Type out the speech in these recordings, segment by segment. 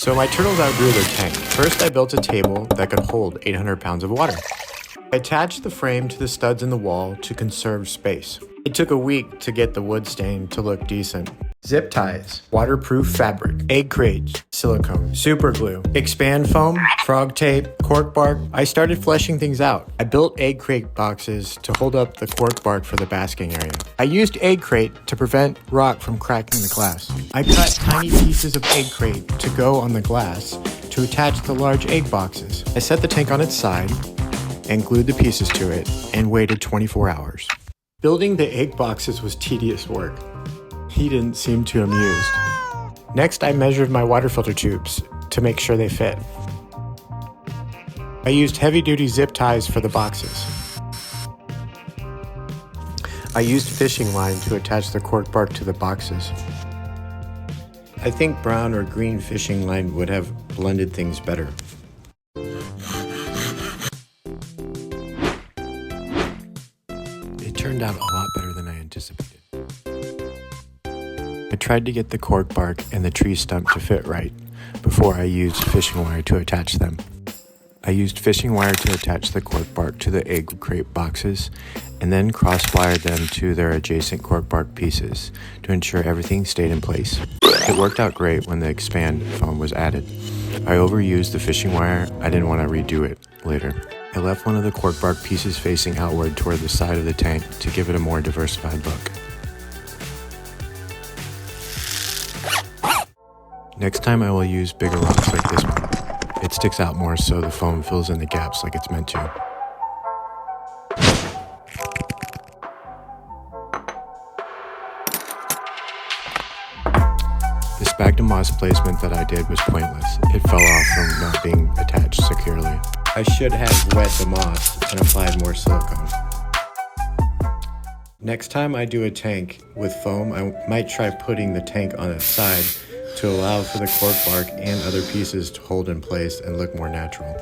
So my turtles outgrew their tank. First, I built a table that could hold 800 pounds of water. I attached the frame to the studs in the wall to conserve space. It took a week to get the wood stain to look decent. Zip ties, waterproof fabric, egg crates, silicone, super glue, expand foam, frog tape, cork bark. I started fleshing things out. I built egg crate boxes to hold up the cork bark for the basking area. I used egg crate to prevent rock from cracking the glass. I cut tiny pieces of egg crate to go on the glass to attach the large egg boxes. I set the tank on its side and glued the pieces to it and waited 24 hours. Building the egg boxes was tedious work. He didn't seem too amused. Next, I measured my water filter tubes to make sure they fit. I used heavy-duty zip ties for the boxes. I used fishing line to attach the cork bark to the boxes. I think brown or green fishing line would have blended things better. It turned out a lot better than I anticipated. I tried to get the cork bark and the tree stump to fit right before I used fishing wire to attach them. I used fishing wire to attach the cork bark to the egg crate boxes and then cross-wired them to their adjacent cork bark pieces to ensure everything stayed in place. It worked out great when the expand foam was added. I overused the fishing wire. I didn't want to redo it later. I left one of the cork bark pieces facing outward toward the side of the tank to give it a more diversified look. Next time I will use bigger rocks like this one. It sticks out more so the foam fills in the gaps like it's meant to. The sphagnum moss placement that I did was pointless. It fell off from not being attached securely. I should have wet the moss and applied more silicone. Next time I do a tank with foam, I might try putting the tank on its side to allow for the cork bark and other pieces to hold in place and look more natural.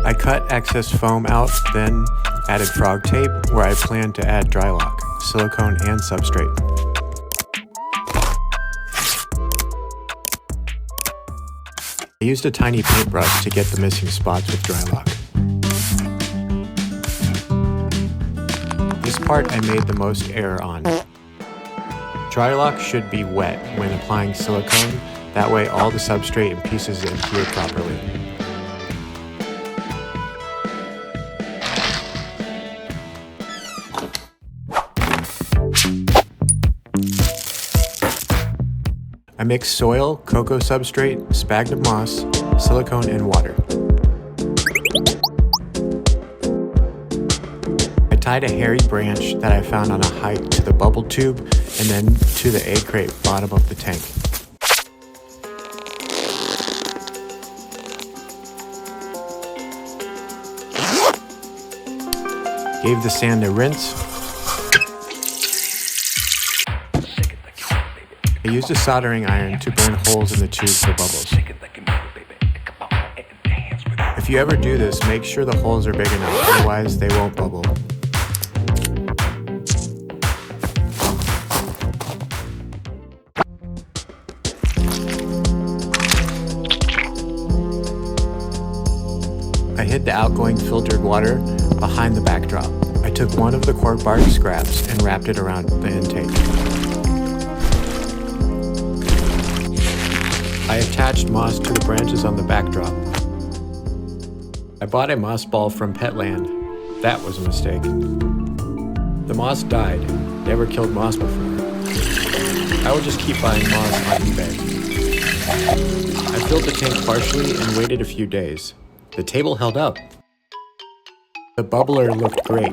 I cut excess foam out, then added frog tape where I planned to add dry lock, silicone, and substrate. I used a tiny paintbrush to get the missing spots with dry lock. This part I made the most error on. Dry lock should be wet when applying silicone, that way all the substrate and pieces adhere properly. I mixed soil, cocoa substrate, sphagnum moss, silicone, and water. I tied a hairy branch that I found on a hike to the bubble tube and then to the egg crate bottom of the tank. Gave the sand a rinse. I used a soldering iron to burn holes in the tube for bubbles. If you ever do this, make sure the holes are big enough, otherwise they won't bubble. I hid the outgoing filtered water behind the backdrop. I took one of the cork bark scraps and wrapped it around the intake. I attached moss to the branches on the backdrop. I bought a moss ball from Petland. That was a mistake. The moss died. Never killed moss before. I will just keep buying moss on eBay. I filled the tank partially and waited a few days. The table held up. The bubbler looked great.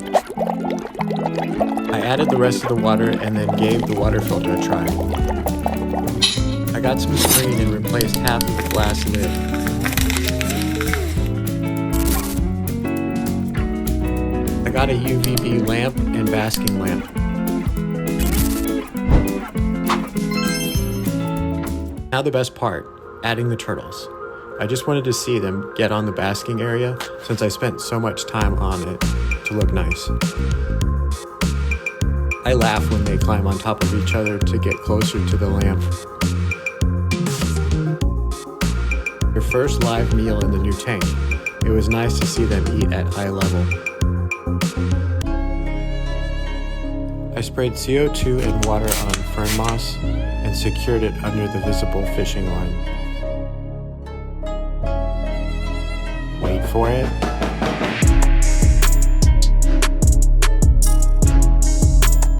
I added the rest of the water and then gave the water filter a try. I got some screen and replaced half of the glass lid. I got a UVB lamp and basking lamp. Now the best part. Adding the turtles. I just wanted to see them get on the basking area since I spent so much time on it to look nice. I laugh when they climb on top of each other to get closer to the lamp. Their first live meal in the new tank. It was nice to see them eat at eye level. I sprayed CO2 and water on fern moss and secured it under the visible fishing line. Wait for it.